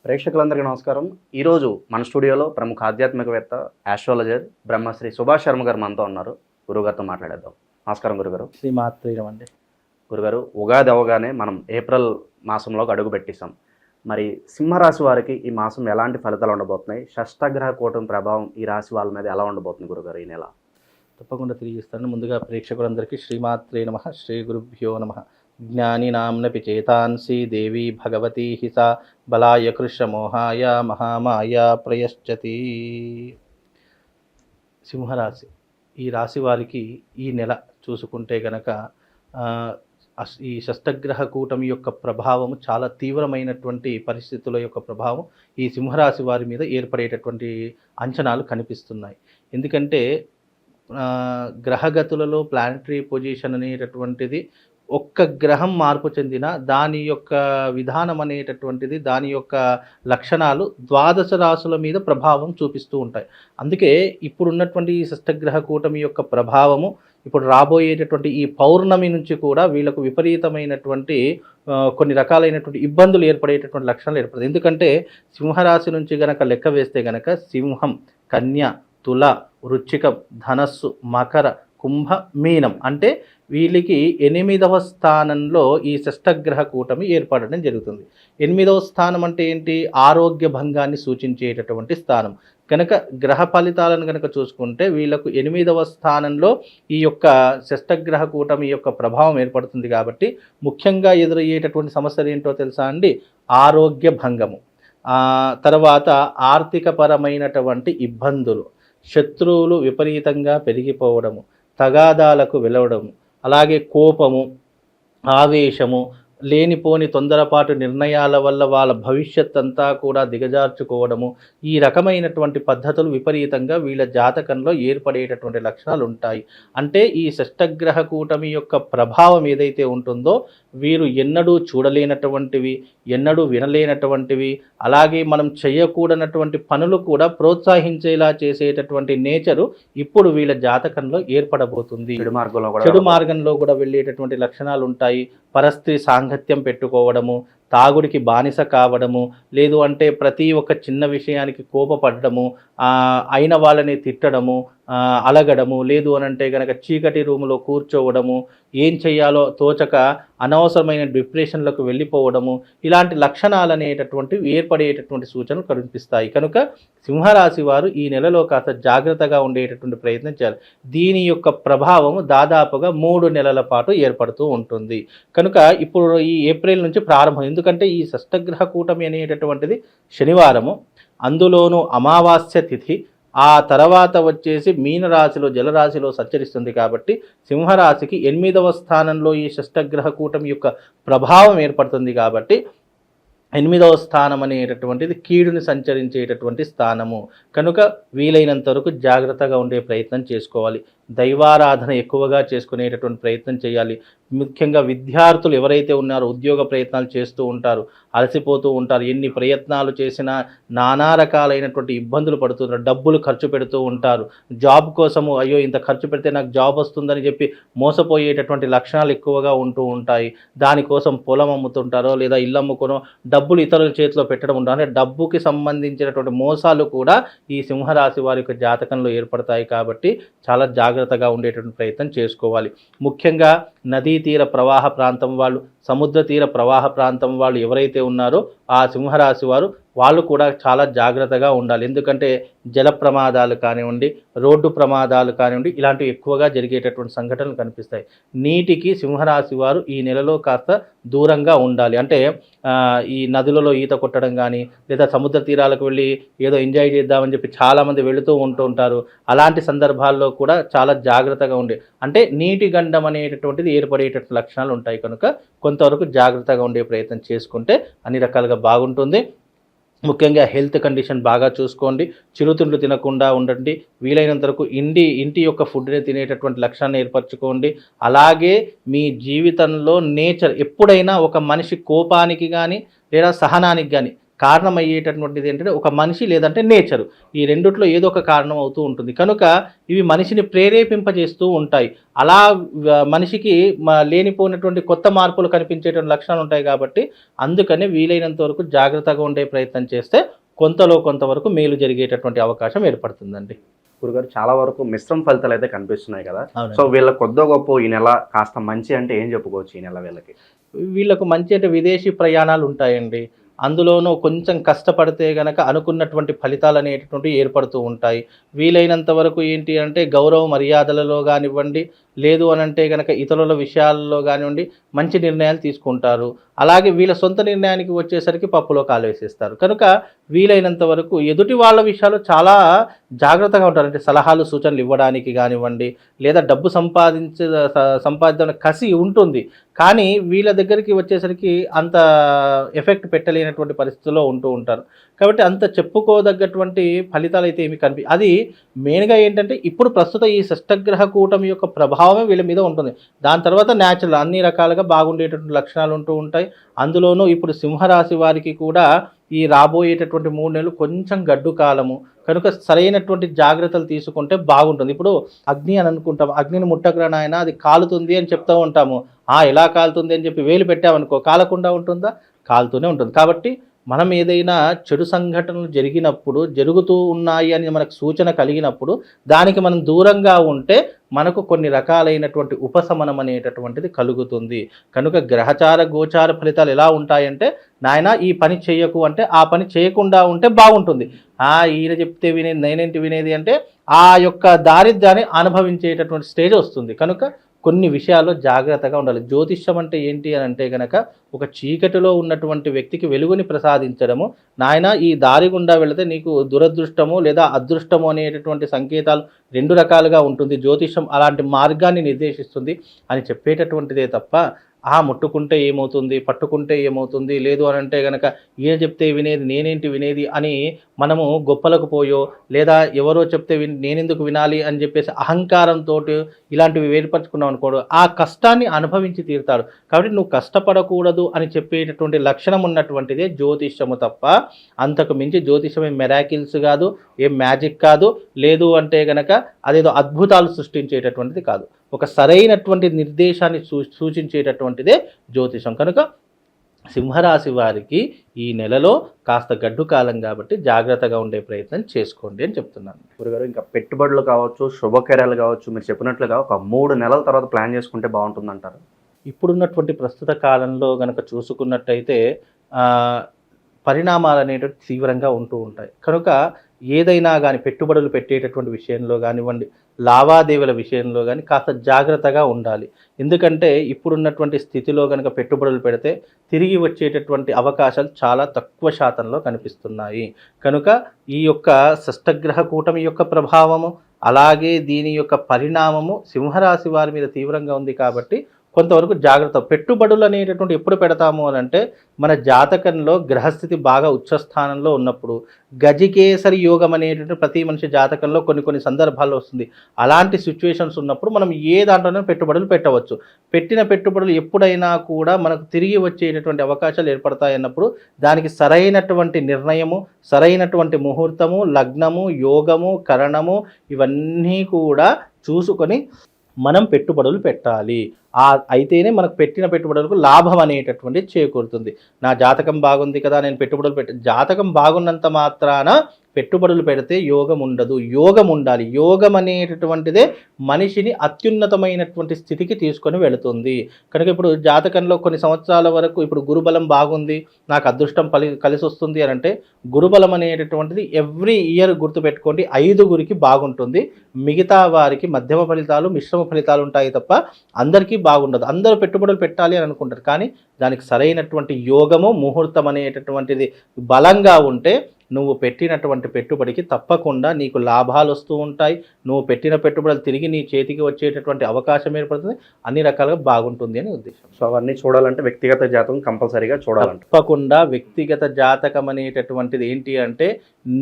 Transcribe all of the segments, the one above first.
ప్రేక్షకులందరికీ నమస్కారం. ఈరోజు మన స్టూడియోలో ప్రముఖ ఆధ్యాత్మికవేత్త, ఆస్ట్రాలజర్ బ్రహ్మశ్రీ సుభాష్ శర్మ గారు మనతో ఉన్నారు. గురుగారితో మాట్లాడేద్దాం. నమస్కారం గురుగారు. శ్రీమాత్రేయమండి. గురుగారు, ఉగాది అవగానే మనం ఏప్రిల్ మాసంలోకి అడుగు పెట్టేశాం. మరి సింహరాశి వారికి ఈ మాసం ఎలాంటి ఫలితాలు ఉండబోతున్నాయి? షష్టగ్రహ కూటమి ప్రభావం ఈ రాశి వాళ్ళ మీద ఎలా ఉండబోతుంది గురుగారు ఈ నెల? తప్పకుండా తెలియజేస్తాను. ముందుగా ప్రేక్షకులందరికీ శ్రీమాత్రే నమః, శ్రీ గురుభ్యో నమః. జ్ఞానినాంనపి చేతాంసి దేవి భగవతి హిసా బలాయ కృష్ణమోహాయ మహామాయ ప్రయశ్చతి. సింహరాశి ఈ రాశి వారికి ఈ నెల చూసుకుంటే గనక ఈ షష్టగ్రహ కూటమి యొక్క ప్రభావము చాలా తీవ్రమైనటువంటి పరిస్థితుల యొక్క ప్రభావం ఈ సింహరాశి వారి మీద ఏర్పడేటటువంటి అంచనాలు కనిపిస్తున్నాయి. ఎందుకంటే గ్రహగతులలో ప్లానటరీ పొజిషన్ అనేటటువంటిది ఒక్క గ్రహం మార్పు చెందిన దాని యొక్క విధానం అనేటటువంటిది, దాని యొక్క లక్షణాలు ద్వాదశ రాశుల మీద ప్రభావం చూపిస్తూ ఉంటాయి. అందుకే ఇప్పుడున్నటువంటి ఈ షష్టగ్రహ కూటమి యొక్క ప్రభావము ఇప్పుడు రాబోయేటటువంటి ఈ పౌర్ణమి నుంచి కూడా వీళ్ళకు విపరీతమైనటువంటి కొన్ని రకాలైనటువంటి ఇబ్బందులు ఏర్పడేటటువంటి లక్షణాలు ఏర్పడతాయి. ఎందుకంటే సింహరాశి నుంచి గనక లెక్క వేస్తే గనక సింహం, కన్య, తుల, వృశ్చికం, ధనస్సు, మకర, కుంభ, మీనం అంటే వీళ్ళకి 8వ స్థానంలో ఈ షష్టగ్రహ కూటమి ఏర్పడడం జరుగుతుంది. 8వ స్థానం అంటే ఏంటి? ఆరోగ్య భంగాన్ని సూచించేటటువంటి స్థానం. కనుక గ్రహ ఫలితాలను కనుక చూసుకుంటే వీళ్ళకు 8వ స్థానంలో ఈ యొక్క షష్టగ్రహ కూటమి యొక్క ప్రభావం ఏర్పడుతుంది. కాబట్టి ముఖ్యంగా ఎదురయ్యేటటువంటి సమస్యలు ఏంటో తెలుసా అండి? ఆరోగ్య భంగము, తర్వాత ఆర్థికపరమైనటువంటి ఇబ్బందులు, శత్రువులు విపరీతంగా పెరిగిపోవడము, తగాదాలకు వెళ్ళవడము, అలాగే కోపము, ఆవేశము, లేనిపోని తొందరపాటు నిర్ణయాల వల్ల వాళ్ళ భవిష్యత్ అంతా కూడా దిగజార్చుకోవడము, ఈ రకమైనటువంటి పద్ధతులు విపరీతంగా వీళ్ళ జాతకంలో ఏర్పడేటటువంటి లక్షణాలు ఉంటాయి. అంటే ఈ షష్టగ్రహ కూటమి యొక్క ప్రభావం ఏదైతే ఉంటుందో వీరు ఎన్నడూ చూడలేనటువంటివి, ఎన్నడూ వినలేనటువంటివి, అలాగే మనం చేయకూడనటువంటి పనులు కూడా ప్రోత్సహించేలా చేసేటటువంటి నేచరు ఇప్పుడు వీళ్ళ జాతకంలో ఏర్పడబోతుంది. చెడు మార్గంలో కూడా వెళ్ళేటటువంటి లక్షణాలు ఉంటాయి. పరస్త్రీ సాంగత్యం పెట్టుకోవడము, తాగుడికి బానిస కావడము, లేదు అంటే ప్రతి ఒక్క చిన్న విషయానికి కోపపడము, అయిన వాళ్ళని తిట్టడము, అలగడము, లేదు అనంటే కనుక చీకటి రూములో కూర్చోవడము, ఏం చేయాలో తోచక అనవసరమైన డిప్రెషన్లకు వెళ్ళిపోవడము, ఇలాంటి లక్షణాలు అనేటటువంటివి ఏర్పడేటటువంటి సూచనలు కనిపిస్తాయి. కనుక సింహరాశి వారు ఈ నెలలో కాస్త జాగ్రత్తగా ఉండేటటువంటి ప్రయత్నం చేయాలి. దీని యొక్క ప్రభావము దాదాపుగా 3 నెలల పాటు ఏర్పడుతూ ఉంటుంది. కనుక ఇప్పుడు ఈ ఏప్రిల్ నుంచి ప్రారంభం. ఎందుకంటే ఈ షష్టగ్రహ కూటమి అనేటటువంటిది శనివారము, అందులోనూ అమావాస్య తిథి, ఆ తర్వాత వచ్చేసి మీనరాశిలో జలరాశిలో సంచరిస్తుంది. కాబట్టి సింహరాశికి 8వ స్థానంలో ఈ షష్టగ్రహ కూటమి యొక్క ప్రభావం ఏర్పడుతుంది. కాబట్టి 8వ స్థానం అనేటటువంటిది కీడుని సంచరించేటటువంటి స్థానము. కనుక వీలైనంత వరకు జాగ్రత్తగా ఉండే ప్రయత్నం చేసుకోవాలి. దైవారాధన ఎక్కువగా చేసుకునేటటువంటి ప్రయత్నం చేయాలి. ముఖ్యంగా విద్యార్థులు ఎవరైతే ఉన్నారో ఉద్యోగ ప్రయత్నాలు చేస్తూ ఉంటారు, అలసిపోతూ ఉంటారు, ఎన్ని ప్రయత్నాలు చేసినా నానా రకాలైనటువంటి ఇబ్బందులు పడుతున్నారు, డబ్బులు ఖర్చు పెడుతూ ఉంటారు. జాబ్ కోసము అయ్యో ఇంత ఖర్చు పెడితే నాకు జాబ్ వస్తుందని చెప్పి మోసపోయేటటువంటి లక్షణాలు ఎక్కువగా ఉంటూ ఉంటాయి. దానికోసం పొలం అమ్ముతుంటారో లేదా ఇల్లు అమ్ముకోనో డబ్బులు ఇతరుల చేతిలో పెట్టడం ఉంటారు. అంటే డబ్బుకి సంబంధించినటువంటి మోసాలు కూడా ఈ సింహరాశి వారి యొక్క జాతకంలో ఏర్పడతాయి. కాబట్టి చాలా జాగ్రత్తగా ఉండేటువంటి ప్రయత్నం చేసుకోవాలి. ముఖ్యంగా నదీ తీర ప్రవాహ ప్రాంతం వాళ్ళు, సముద్ర తీర ప్రవాహ ప్రాంతం వాళ్ళు ఎవరైతే ఉన్నారో ఆ సింహరాశి వాళ్ళు కూడా చాలా జాగ్రత్తగా ఉండాలి. ఎందుకంటే జల ప్రమాదాలు కానివ్వండి, రోడ్డు ప్రమాదాలు కానివ్వండి, ఇలాంటివి ఎక్కువగా జరిగేటటువంటి సంఘటనలు కనిపిస్తాయి. నీటికి సింహరాశి వారు ఈ నెలలో కాస్త దూరంగా ఉండాలి. అంటే ఈ నదులలో ఈత కొట్టడం కానీ, లేదా సముద్ర తీరాలకు వెళ్ళి ఏదో ఎంజాయ్ చేద్దామని చెప్పి చాలామంది వెళుతూ ఉంటారు. అలాంటి సందర్భాల్లో కూడా చాలా జాగ్రత్తగా ఉండే, అంటే నీటి గండం అనేటటువంటిది ఏర్పడేటటువంటి లక్షణాలు ఉంటాయి. కనుక కొంతవరకు జాగ్రత్తగా ఉండే ప్రయత్నం చేసుకుంటే అన్ని రకాలుగా బాగుంటుంది. ముఖ్యంగా హెల్త్ కండిషన్ బాగా చూసుకోండి. చిరుతిండ్లు తినకుండా ఉండండి. వీలైనంత వరకు ఇంటి యొక్క ఫుడ్ని తినేటటువంటి లక్షణాన్ని ఏర్పరచుకోండి. అలాగే మీ జీవితంలో నేచర్ ఎప్పుడైనా ఒక మనిషి కోపానికి కానీ లేదా సహనానికి కానీ కారణమయ్యేటటువంటిది ఏంటంటే ఒక మనిషి లేదంటే నేచరు. ఈ రెండిట్లో ఏదో ఒక కారణం అవుతూ ఉంటుంది. కనుక ఇవి మనిషిని ప్రేరేపింపజేస్తూ ఉంటాయి. అలా మనిషికి లేనిపోయినటువంటి కొత్త మార్పులు కనిపించేటువంటి లక్షణాలు ఉంటాయి కాబట్టి అందుకని వీలైనంత వరకు జాగ్రత్తగా ఉండే ప్రయత్నం చేస్తే కొంతవరకు మేలు జరిగేటటువంటి అవకాశం ఏర్పడుతుందండి. గురుగారు చాలా వరకు మిశ్రమ ఫలితాలు అయితే కనిపిస్తున్నాయి కదా. అవునండి. సో వీళ్ళ కొద్దో గొప్ప ఈ నెల కాస్త మంచి అంటే ఏం చెప్పుకోవచ్చు ఈ నెల వీళ్ళకి? వీళ్ళకు మంచి అంటే విదేశీ ప్రయాణాలు ఉంటాయండి. అందులోనూ కొంచెం కష్టపడితే గనక అనుకున్నటువంటి ఫలితాలు అనేటటువంటివి ఏర్పడుతూ ఉంటాయి. వీలైనంత వరకు ఏంటి అంటే గౌరవ మర్యాదలలో కానివ్వండి, లేదు అని అంటే గనక ఇతరుల విషయాల్లో కానివ్వండి మంచి నిర్ణయాలు తీసుకుంటారు. అలాగే వీళ్ళ సొంత నిర్ణయానికి వచ్చేసరికి పప్పులో కాలు వేసేస్తారు. కనుక వీలైనంత వరకు ఎదుటి వాళ్ళ విషయాలు చాలా జాగ్రత్తగా ఉంటారు. అంటే సలహాలు సూచనలు ఇవ్వడానికి కానివ్వండి, లేదా డబ్బు సంపాదించిన కసి ఉంటుంది. కానీ వీళ్ళ దగ్గరికి వచ్చేసరికి అంత ఎఫెక్ట్ పెట్టలేనటువంటి పరిస్థితుల్లో ఉంటూ ఉంటారు. కాబట్టి అంత చెప్పుకోదగ్గటువంటి ఫలితాలు అయితే ఏమి అది మెయిన్గా ఏంటంటే ఇప్పుడు ప్రస్తుత ఈ షష్టగ్రహ కూటమి యొక్క ప్రభావమే వీళ్ళ మీద ఉంటుంది. దాని తర్వాత న్యాచురల్ అన్ని రకాలుగా బాగుండేటటువంటి లక్షణాలు ఉంటూ ఉంటాయి. అందులోనూ ఇప్పుడు సింహరాశి వారికి కూడా ఈ రాబోయేటటువంటి 3 నెలలు కొంచెం గడ్డు కాలము కనుక సరైనటువంటి జాగ్రత్తలు తీసుకుంటే బాగుంటుంది. ఇప్పుడు అగ్ని అని అనుకుంటాం, అగ్నిని ముట్టకురా నాయన అది కాలుతుంది అని చెప్తూ ఉంటాము. ఎలా కాలుతుంది అని చెప్పి వేలు పెట్టామనుకో కాలకుండా ఉంటుందా? కాలుతూనే ఉంటుంది. కాబట్టి మనం ఏదైనా చెడు సంఘటనలు జరుగుతూ ఉన్నాయి అని మనకు సూచన కలిగినప్పుడు దానికి మనం దూరంగా ఉంటే మనకు కొన్ని రకాలైనటువంటి ఉపశమనం అనేటటువంటిది కలుగుతుంది. కనుక గ్రహచార గోచార ఫలితాలు ఎలా ఉంటాయంటే నాయన ఈ పని చేయకు అంటే ఆ పని చేయకుండా ఉంటే బాగుంటుంది. ఈయన చెప్తే వినేది నేనేంటి వినేది అంటే ఆ యొక్క దారిద్ర్యాన్ని అనుభవించేటటువంటి స్టేజ్ వస్తుంది. కనుక కొన్ని విషయాల్లో జాగ్రత్తగా ఉండాలి. జ్యోతిష్యం అంటే ఏంటి అని అంటే కనుక ఒక చీకటిలో ఉన్నటువంటి వ్యక్తికి వెలుగుని ప్రసాదించడము. నాయన ఈ దారి గుండా వెళితే నీకు దురదృష్టము లేదా అదృష్టము అనేటటువంటి సంకేతాలు 2 రకాలుగా ఉంటుంది. జ్యోతిష్యం అలాంటి మార్గాన్ని నిర్దేశిస్తుంది అని చెప్పేటటువంటిదే తప్ప ముట్టుకుంటే ఏమవుతుంది, పట్టుకుంటే ఏమవుతుంది, లేదు అని అంటే కనుక ఈయన చెప్తే వినేది నేనేంటి వినేది అని మనము గొప్పలకు పోయో లేదా ఎవరో చెప్తే నేనెందుకు వినాలి అని చెప్పేసి అహంకారంతో ఇలాంటివి ఏర్పరచుకున్నాం అనుకోడు ఆ కష్టాన్ని అనుభవించి తీరుతాడు. కాబట్టి నువ్వు కష్టపడకూడదు అని చెప్పేటటువంటి లక్షణం ఉన్నటువంటిదే జ్యోతిష్యము తప్ప అంతకు మించి జ్యోతిష్యం ఏం మెరాకిల్స్ కాదు, ఏం మ్యాజిక్ కాదు, లేదు అంటే కనుక అదేదో అద్భుతాలు సృష్టించేటటువంటిది కాదు. ఒక సరైనటువంటి నిర్దేశాన్ని సూచించేటటువంటిదే జ్యోతిషం. కనుక సింహరాశి వారికి ఈ నెలలో కాస్త గడ్డు కాలం కాబట్టి జాగ్రత్తగా ఉండే ప్రయత్నం చేసుకోండి అని చెప్తున్నాను. గురుగారు ఇంకా పెట్టుబడులు కావచ్చు, శుభకార్యాలు కావచ్చు, మీరు చెప్పినట్లుగా ఒక 3 నెలల తర్వాత ప్లాన్ చేసుకుంటే బాగుంటుందంటారు? ఇప్పుడున్నటువంటి ప్రస్తుత కాలంలో కనుక చూసుకున్నట్టయితే పరిణామాలు అనేటివి తీవ్రంగా ఉంటూ ఉంటాయి. కనుక ఏదైనా కానీ పెట్టుబడులు పెట్టేటటువంటి విషయంలో కానివ్వండి, లావాదేవీల విషయంలో కానీ కాస్త జాగ్రత్తగా ఉండాలి. ఎందుకంటే ఇప్పుడున్నటువంటి స్థితిలో కనుక పెట్టుబడులు పెడితే తిరిగి వచ్చేటటువంటి అవకాశాలు చాలా తక్కువ శాతంలో కనిపిస్తున్నాయి. కనుక ఈ యొక్క షష్టగ్రహ కూటమి యొక్క ప్రభావము అలాగే దీని యొక్క పరిణామము సింహరాశి వారి మీద తీవ్రంగా ఉంది కాబట్టి కొంతవరకు జాగ్రత్త. పెట్టుబడులు అనేటటువంటి ఎప్పుడు పెడతాము అని అంటే మన జాతకంలో గ్రహస్థితి బాగా ఉచ్చస్థానంలో ఉన్నప్పుడు గజకేసరి యోగం అనేటువంటి ప్రతి మనిషి జాతకంలో కొన్ని సందర్భాల్లో వస్తుంది. అలాంటి సిచ్యువేషన్స్ ఉన్నప్పుడు మనం ఏ దాంట్లోనే పెట్టుబడులు పెట్టవచ్చు. పెట్టిన పెట్టుబడులు ఎప్పుడైనా కూడా మనకు తిరిగి వచ్చేటటువంటి అవకాశాలు ఏర్పడతాయన్నప్పుడు దానికి సరైనటువంటి నిర్ణయము, సరైనటువంటి ముహూర్తము, లగ్నము, యోగము, కరణము ఇవన్నీ కూడా చూసుకొని మనం పెట్టుబడులు పెట్టాలి. అయితేనే మనకు పెట్టిన పెట్టుబడులకు లాభం అనేటటువంటిది చేకూరుతుంది. నా జాతకం బాగుంది కదా నేను పెట్టుబడులు జాతకం బాగున్నంత మాత్రాన పెట్టుబడులు పెడితే యోగం ఉండదు. యోగం ఉండాలి. యోగం అనేటటువంటిదే మనిషిని అత్యున్నతమైనటువంటి స్థితికి తీసుకొని వెళుతుంది. కనుక ఇప్పుడు జాతకంలో కొన్ని సంవత్సరాల వరకు ఇప్పుడు గురుబలం బాగుంది, నాకు అదృష్టం కలిసి వస్తుంది అని అంటే గురుబలం అనేటటువంటిది ఎవ్రీ ఇయర్ గుర్తుపెట్టుకోండి 5గురికి బాగుంటుంది. మిగతా వారికి మధ్యమ ఫలితాలు, మిశ్రమ ఫలితాలు ఉంటాయి తప్ప అందరికీ బాగుండదు. అందరూ పెట్టుబడులు పెట్టాలి అని అనుకుంటారు, కానీ దానికి సరైనటువంటి యోగము, ముహూర్తం అనేటటువంటిది బలంగా ఉంటే నువ్వు పెట్టినటువంటి పెట్టుబడికి తప్పకుండా నీకు లాభాలు వస్తూ ఉంటాయి. నువ్వు పెట్టిన పెట్టుబడులు తిరిగి నీ చేతికి వచ్చేటటువంటి అవకాశం ఏర్పడుతుంది. అన్ని రకాలుగా బాగుంటుంది అని ఉద్దేశం. సో అవన్నీ చూడాలంటే వ్యక్తిగత జాతకం కంపల్సరీగా చూడాలంటే తప్పకుండా వ్యక్తిగత జాతకం అనేటటువంటిది ఏంటి అంటే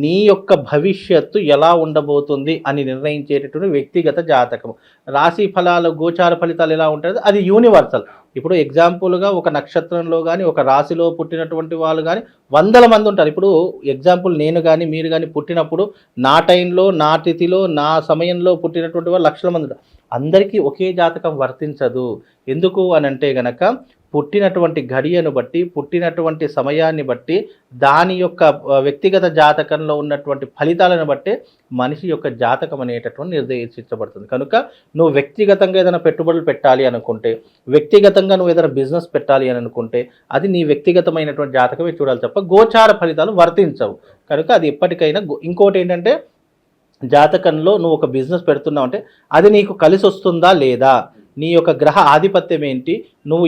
నీ యొక్క భవిష్యత్తు ఎలా ఉండబోతుంది అని నిర్ణయించేటటువంటి వ్యక్తిగత జాతకం. రాశి ఫలాలు, గోచార ఫలితాలు ఎలా ఉంటాయి అది యూనివర్సల్. ఇప్పుడు ఎగ్జాంపుల్గా ఒక నక్షత్రంలో కానీ ఒక రాశిలో పుట్టినటువంటి వాళ్ళు కానీ వందల మంది ఉంటారు. ఇప్పుడు ఎగ్జాంపుల్ నేను కానీ మీరు కానీ పుట్టినప్పుడు నా టైంలో నా తిథిలో నా సమయంలో పుట్టినటువంటి వాళ్ళు లక్షల మంది ఉంటారు. అందరికీ ఒకే జాతకం వర్తించదు. ఎందుకు అని అంటే గనక పుట్టినటువంటి ఘడియను బట్టి పుట్టినటువంటి సమయాన్ని బట్టి దాని యొక్క వ్యక్తిగత జాతకంలో ఉన్నటువంటి ఫలితాలను బట్టి మనిషి యొక్క జాతకం అనేటటువంటి నిర్దేశించబడుతుంది. కనుక నువ్వు వ్యక్తిగతంగా ఏదైనా పెట్టుబడులు పెట్టాలి అనుకుంటే, వ్యక్తిగతంగా నువ్వు ఏదైనా బిజినెస్ పెట్టాలి అని అనుకుంటే అది నీ వ్యక్తిగతమైనటువంటి జాతకమే చూడాలి తప్ప గోచార ఫలితాలు వర్తించవు. కనుక అది ఎప్పటికైనా ఇంకోటి ఏంటంటే జాతకంలో నువ్వు ఒక బిజినెస్ పెడుతున్నావు అంటే అది నీకు కలిసి వస్తుందా లేదా, నీ యొక్క గ్రహ ఆధిపత్యం ఏంటి, నువ్వు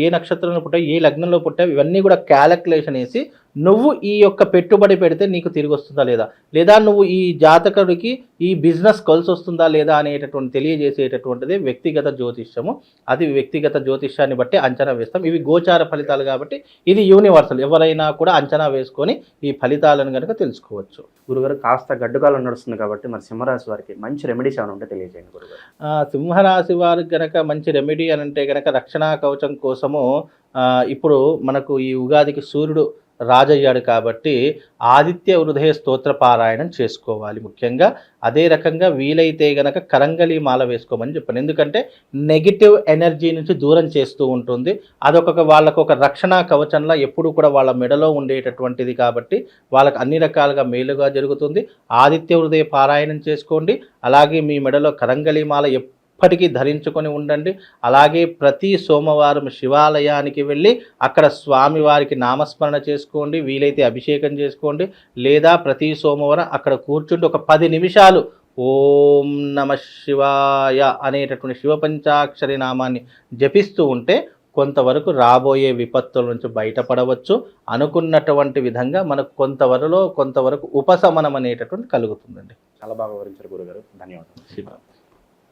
ఏ నక్షత్రంలో పుట్టావు, ఏ లగ్నంలో పుట్టావు, ఇవన్నీ కూడా క్యాలిక్యులేషన్ వేసి నువ్వు ఈ యొక్క పెట్టుబడి పెడితే నీకు తిరిగి వస్తుందా లేదా, లేదా నువ్వు ఈ జాతకుడికి ఈ బిజినెస్ కలిసి వస్తుందా లేదా అనేటటువంటి తెలియజేసేటటువంటిది వ్యక్తిగత జ్యోతిష్యము. అది వ్యక్తిగత జ్యోతిష్యాన్ని బట్టి అంచనా వేస్తాం. ఇవి గోచార ఫలితాలు కాబట్టి ఇది యూనివర్సల్, ఎవరైనా కూడా అంచనా వేసుకొని ఈ ఫలితాలను కనుక తెలుసుకోవచ్చు. గురుగారు కాస్త గడ్డుకాలం నడుస్తుంది కాబట్టి మరి సింహరాశి వారికి మంచి రెమెడీస్ ఏమైనా ఉంటే తెలియజేయండి గురుగారు. సింహరాశి వారికి గనక మంచి రెమెడీ అని అంటే గనక రక్షణా కవచం కోసము ఇప్పుడు మనకు ఈ ఉగాదికి సూర్యుడు రాజయ్యాడు కాబట్టి ఆదిత్య హృదయ స్తోత్ర పారాయణం చేసుకోవాలి ముఖ్యంగా. అదే రకంగా వీలైతే గనక కరంగలి మాల వేసుకోమని చెప్పాను. ఎందుకంటే నెగిటివ్ ఎనర్జీ నుంచి దూరం చేస్తూ ఉంటుంది. వాళ్ళకు ఒక రక్షణ కవచంలా ఎప్పుడు కూడా వాళ్ళ మెడలో ఉండేటటువంటిది కాబట్టి వాళ్ళకి అన్ని రకాలుగా మేలుగా జరుగుతుంది. ఆదిత్య హృదయ పారాయణం చేసుకోండి. అలాగే మీ మెడలో కరంగలి మాల ఎప్పటికీ ధరించుకొని ఉండండి. అలాగే ప్రతి సోమవారం శివాలయానికి వెళ్ళి అక్కడ స్వామివారికి నామస్మరణ చేసుకోండి. వీలైతే అభిషేకం చేసుకోండి. లేదా ప్రతి సోమవారం అక్కడ కూర్చుంటే ఒక 10 నిమిషాలు ఓం నమ శివాయ అనేటటువంటి శివపంచాక్షరి నామాన్ని జపిస్తూ ఉంటే కొంతవరకు రాబోయే విపత్తుల నుంచి బయటపడవచ్చు. అనుకున్నటువంటి విధంగా మనకు కొంతవరకు ఉపశమనం అనేటటువంటి కలుగుతుందండి. చాలా బాగా వివరించారు గురుగారు. ధన్యవాదాలు.